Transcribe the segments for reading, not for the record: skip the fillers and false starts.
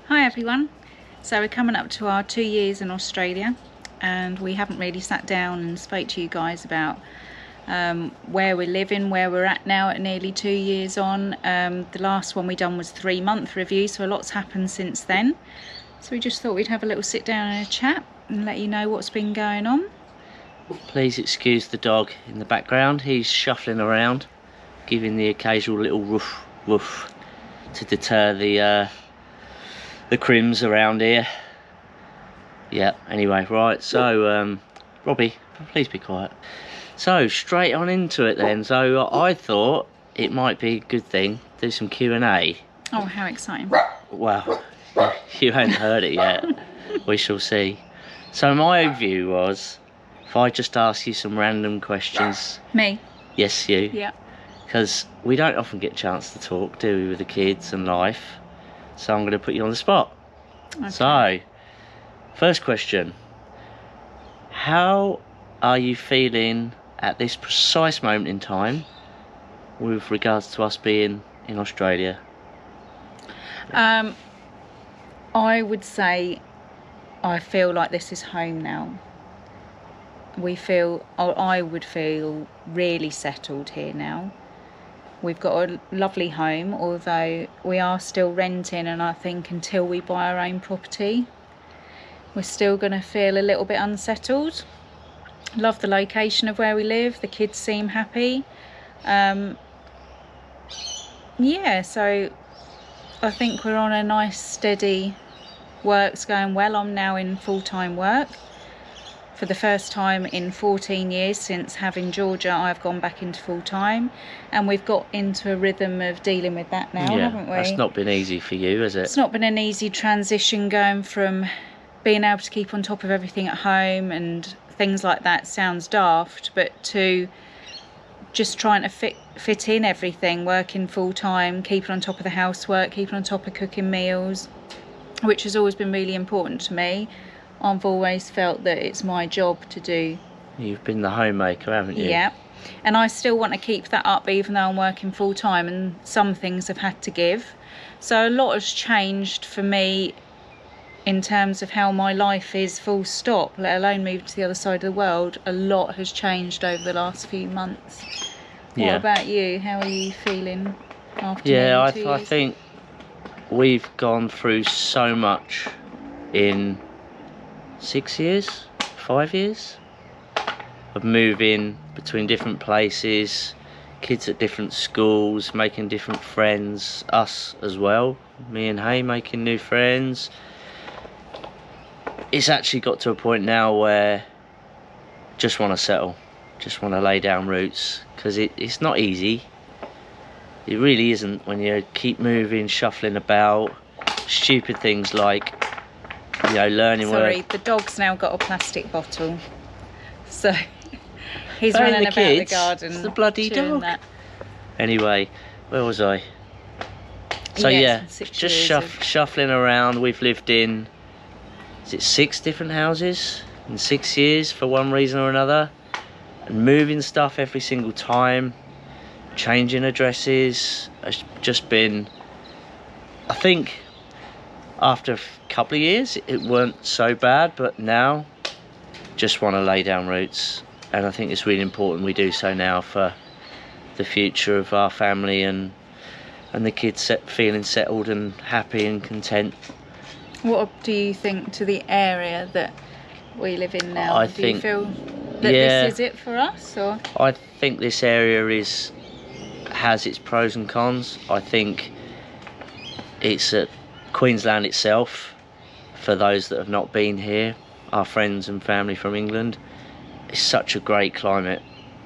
Hi everyone. So we're coming up to our 2 years in Australia, and we haven't really sat down and spoke to you guys about where we're living, where we're at now at nearly 2 years on. The last one we done was 3-month review, so a lot's happened since then. So we just thought we'd have a little sit down and a chat and let you know what's been going on. Please excuse the dog in the background. He's shuffling around, giving the occasional little woof woof to deter the crims around here. Yeah, anyway, right, so Robbie, please be quiet. So straight on into it then. So I thought it might be a good thing, do some Q&A. Oh, how exciting. Well, you haven't heard it yet. We shall see. So my view was, if I just ask you some random questions. Me? Yes, you. Yeah. Because we don't often get a chance to talk, do we, with the kids and life. So I'm going to put you on the spot. Okay. So, first question. How are you feeling at this precise moment in time with regards to us being in Australia? I would say I feel like this is home now. I would feel really settled here now. We've got a lovely home, although we are still renting, and I think until we buy our own property, we're still going to feel a little bit unsettled. Love the location of where we live. The kids seem happy. Yeah, so I think we're on a nice steady, work's going well. I'm now in full-time work. For the first time in 14 years since having Georgia, I've gone back into full-time, and we've got into a rhythm of dealing with that now, haven't we? That's not been easy for you, has it? It's not been an easy transition, going from being able to keep on top of everything at home and things like that. Sounds daft, but to just trying to fit in everything, working full-time, keeping on top of the housework, keeping on top of cooking meals, which has always been really important to me. I've always felt that it's my job to do. You've been the homemaker, haven't you? Yeah, and I still want to keep that up even though I'm working full-time, and some things have had to give. So a lot has changed for me in terms of how my life is, full stop, let alone moving to the other side of the world. A lot has changed over the last few months. What about you? How are you feeling after I years? think we've gone through so much in 6 years, 5 years of moving between different places, kids at different schools, making different friends, us as well, me and Hay making new friends. It's actually got to a point now where just want to settle, just want to lay down roots, because it's not easy. It really isn't, when you keep moving, shuffling about, stupid things like, you know, learning. Sorry, the dog's now got a plastic bottle, so he's running about the garden. It's the bloody dog. That. Anyway, where was I? So just shuffling around. We've lived in, is it 6 different houses in 6 years for one reason or another, and moving stuff every single time, changing addresses. It's just been, I think, after a couple of years it weren't so bad, but now just want to lay down roots, and I think it's really important we do so now for the future of our family and the kids feeling settled and happy and content. What do you think to the area that we live in now? Do you feel that this is it for us, or? I think this area has its pros and cons. I think it's at Queensland itself, for those that have not been here, our friends and family from England, it's such a great climate.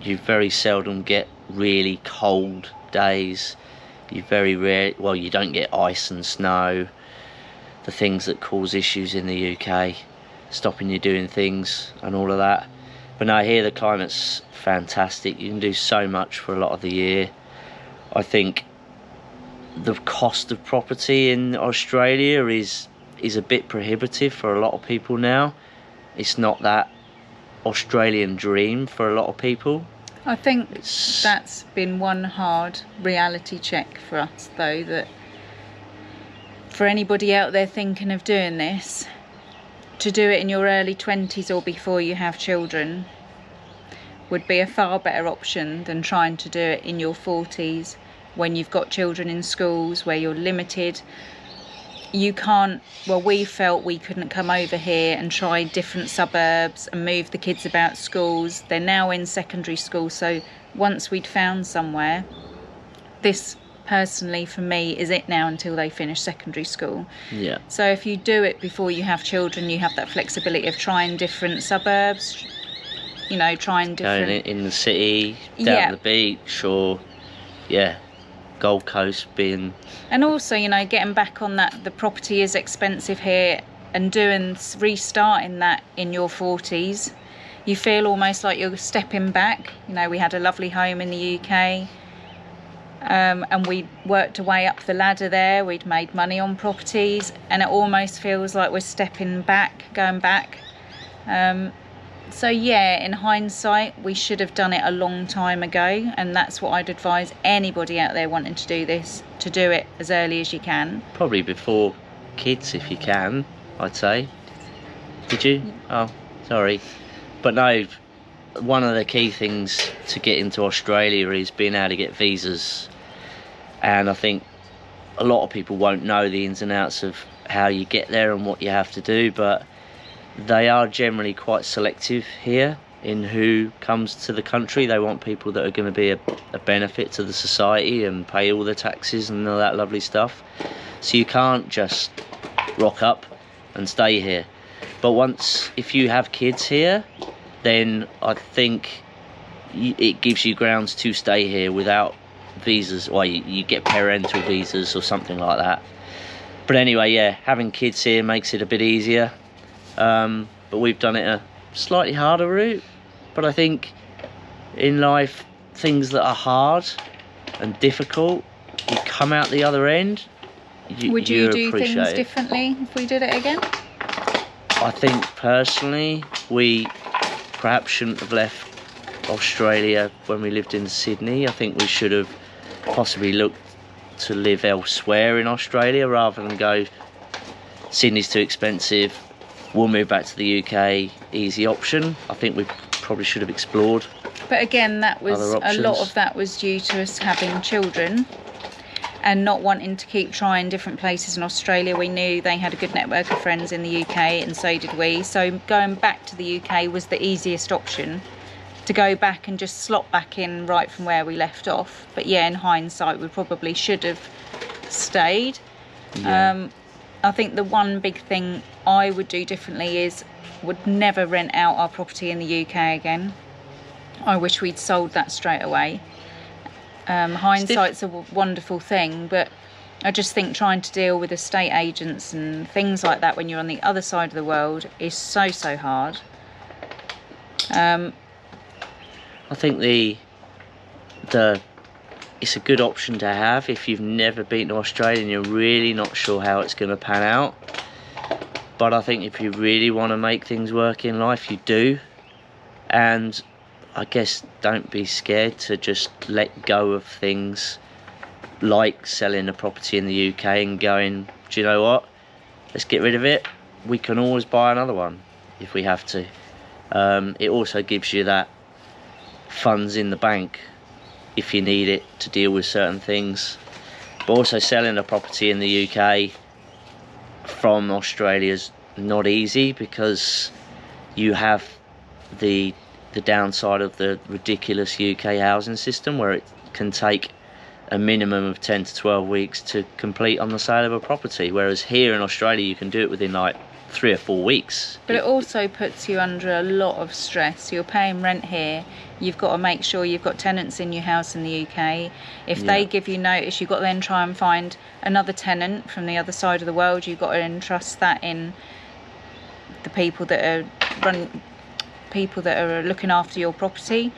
You very seldom get really cold days. You you don't get ice and snow, the things that cause issues in the UK, stopping you doing things and all of that. But no, here the climate's fantastic. You can do so much for a lot of the year. I think the cost of property in Australia is a bit prohibitive for a lot of people now. It's not that Australian dream for a lot of people. I think that's been one hard reality check for us, though, that for anybody out there thinking of doing this, to do it in your early 20s or before you have children would be a far better option than trying to do it in your 40s when you've got children in schools where you're limited. You can't, well, we felt we couldn't come over here and try different suburbs and move the kids about schools. They're now in secondary school, so once we'd found somewhere, this personally for me is it now until they finish secondary school. Yeah. So if you do it before you have children, you have that flexibility of trying different suburbs, you know, trying different... Going in the city, down the beach, or, yeah, Gold Coast being... And also, you know, getting back on that, the property is expensive here, and restarting that in your 40s, you feel almost like you're stepping back. You know, we had a lovely home in the UK, and we worked our way up the ladder there. We'd made money on properties, and it almost feels like we're stepping back, going back. So yeah, in hindsight, we should have done it a long time ago, and that's what I'd advise anybody out there wanting to do this, to do it as early as you can. Probably before kids, if you can, I'd say. Did you? Oh, sorry. But no, one of the key things to get into Australia is being able to get visas. And I think a lot of people won't know the ins and outs of how you get there and what you have to do, but they are generally quite selective here in who comes to the country. They want people that are going to be a benefit to the society and pay all the taxes and all that lovely stuff. So you can't just rock up and stay here. But if you have kids here, then I think it gives you grounds to stay here without visas. Well, you get parental visas or something like that. But anyway, yeah, having kids here makes it a bit easier. But we've done it a slightly harder route. But I think in life, things that are hard and difficult, you come out the other end. Would you do appreciate things it. differently if we did it again? I think personally, we perhaps shouldn't have left Australia when we lived in Sydney. I think we should have possibly looked to live elsewhere in Australia rather than go, Sydney's too expensive, we'll move back to the UK, easy option. I think we probably should have explored. But again, that was Other a lot options. of that was due to us having children and not wanting to keep trying different places in Australia. We knew they had a good network of friends in the UK, and so did we. So going back to the UK was the easiest option, to go back and just slot back in right from where we left off. But yeah, in hindsight, we probably should have stayed. Yeah. I think the one big thing I would do differently is would never rent out our property in the UK again. I wish we'd sold that straight away. Hindsight's a wonderful thing, but I just think trying to deal with estate agents and things like that when you're on the other side of the world is so hard. I think it's a good option to have if you've never been to Australia and you're really not sure how it's going to pan out. But I think if you really want to make things work in life, you do. And I guess don't be scared to just let go of things like selling a property in the UK and going, do you know what, let's get rid of it. We can always buy another one if we have to. It also gives you that funds in the bank if you need it to deal with certain things. But also selling a property in the UK from Australia's not easy, because you have the downside of the ridiculous UK housing system, where it can take a minimum of 10 to 12 weeks to complete on the sale of a property, whereas here in Australia you can do it within like 3 or 4 weeks. But it also puts you under a lot of stress. You're paying rent here, you've got to make sure you've got tenants in your house in the UK. If they give you notice, you've got to then try and find another tenant from the other side of the world. You've got to entrust that in the people that are looking after your property,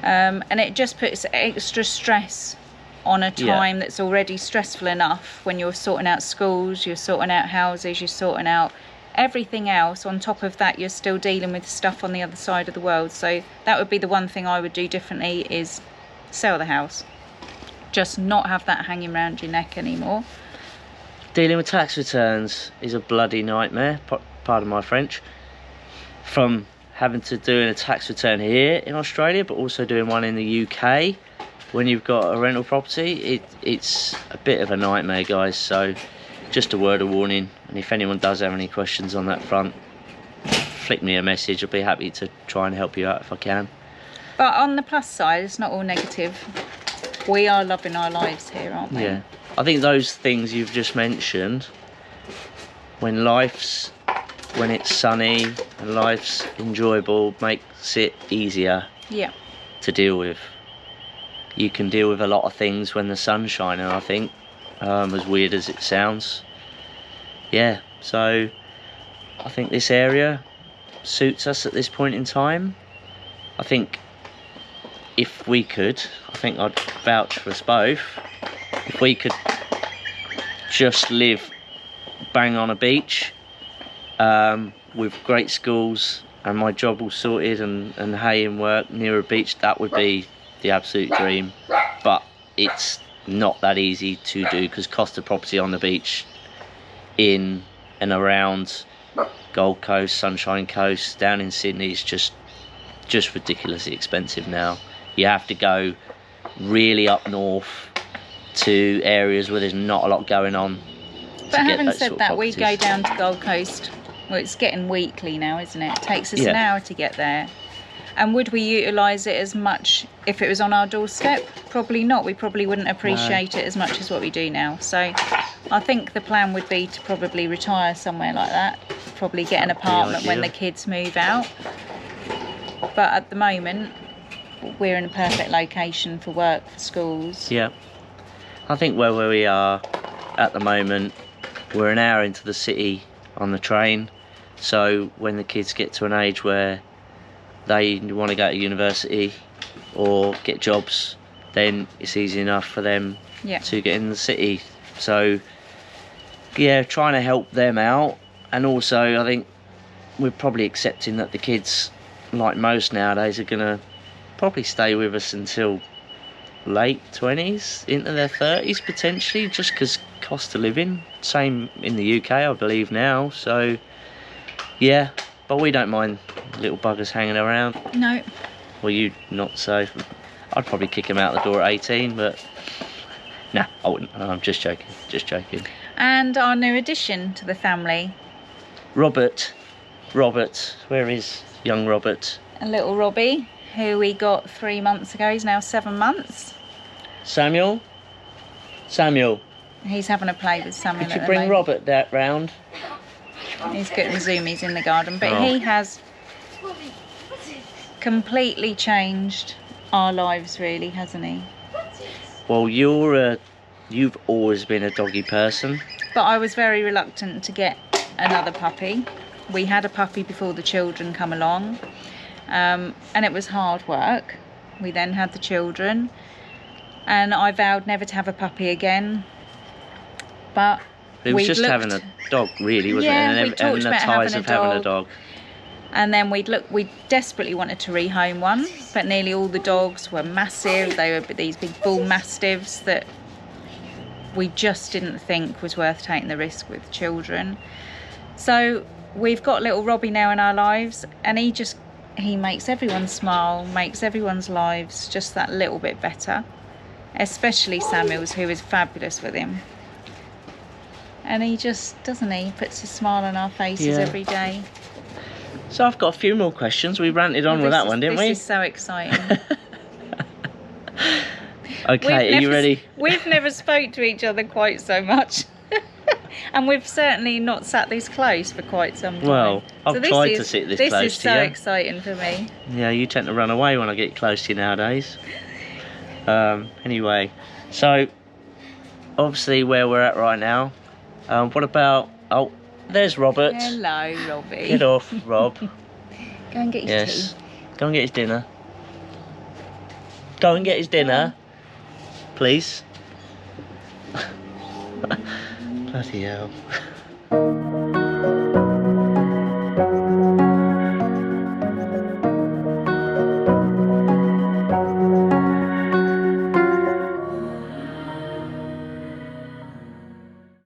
and it just puts extra stress on a time that's already stressful enough, when you're sorting out schools, you're sorting out houses, you're sorting out everything else. On top of that, you're still dealing with stuff on the other side of the world. So that would be the one thing I would do differently, is sell the house, just not have that hanging around your neck anymore. Dealing with tax returns is a bloody nightmare, pardon my French. From having to do a tax return here in Australia, but also doing one in the UK when you've got a rental property, it's a bit of a nightmare, guys. So just a word of warning, and if anyone does have any questions on that front, flick me a message. I'll be happy to try and help you out if I can. But on the plus side, it's not all negative. We are loving our lives here, aren't we? Yeah, I think those things you've just mentioned, when it's sunny and life's enjoyable, makes it easier to deal with. You can deal with a lot of things when the sun's shining, I think, as weird as it sounds. Yeah, so I think this area suits us at this point in time. I think if we could, I think I'd vouch for us both, if we could just live bang on a beach, with great schools and my job all sorted and hay and work near a beach, that would be the absolute dream. But it's not that easy to do, because cost of property on the beach in and around Gold Coast, Sunshine Coast, down in Sydney is just ridiculously expensive now. You have to go really up north to areas where there's not a lot going on. But having said that, we go down to Gold Coast. Well, it's getting weekly now, isn't it? It takes us an hour to get there. And would we utilise it as much if it was on our doorstep? Probably not. We probably wouldn't appreciate it as much as what we do now. So I think the plan would be to probably retire somewhere like that. Probably get an apartment when the kids move out. But at the moment, we're in a perfect location for work, for schools. Yeah. I think where we are at the moment, we're an hour into the city on the train. So when the kids get to an age where they want to go to university or get jobs, then it's easy enough for them to get in the city. So yeah, trying to help them out. And also I think we're probably accepting that the kids, like most nowadays, are going to probably stay with us until late 20s into their 30s potentially, just because cost of living, same in the UK I believe now. So yeah, but we don't mind little buggers hanging around. No. Well, you not so. I'd probably kick him out the door at 18, but nah, I wouldn't. I'm just joking, And our new addition to the family, Robert, where is young Robert? A little Robbie, who we got 3 months ago. He's now 7 months. Samuel. He's having a play with Samuel. Could you bring Robert that round? He's getting zoomies in the garden, but he has completely changed our lives, really, hasn't he? Well, you've always been a doggy person. But I was very reluctant to get another puppy. We had a puppy before the children come along, and it was hard work. We then had the children, and I vowed never to have a puppy again. But it was just having a dog, really, wasn't it? And we talked about having a dog. And then we desperately wanted to rehome one, but nearly all the dogs were massive. They were these big bull mastiffs that we just didn't think was worth taking the risk with children. So we've got little Robbie now in our lives, and he makes everyone smile, makes everyone's lives just that little bit better, especially Samuel's, who is fabulous with him. And he just, doesn't he, puts a smile on our faces every day. So I've got a few more questions. We ranted on with that one, didn't we? This is so exciting. Okay, are you ready? We've never spoke to each other quite so much. And we've certainly not sat this close for quite some time. Well, I've tried to sit this close to you. This is so exciting for me. Yeah, you tend to run away when I get close to you nowadays. Anyway, so obviously where we're at right now, what about... Oh, there's Robert. Hello, Robbie. Get off, Rob. Go and get his tea. Go and get his dinner. Go and get his dinner, please. Bloody hell.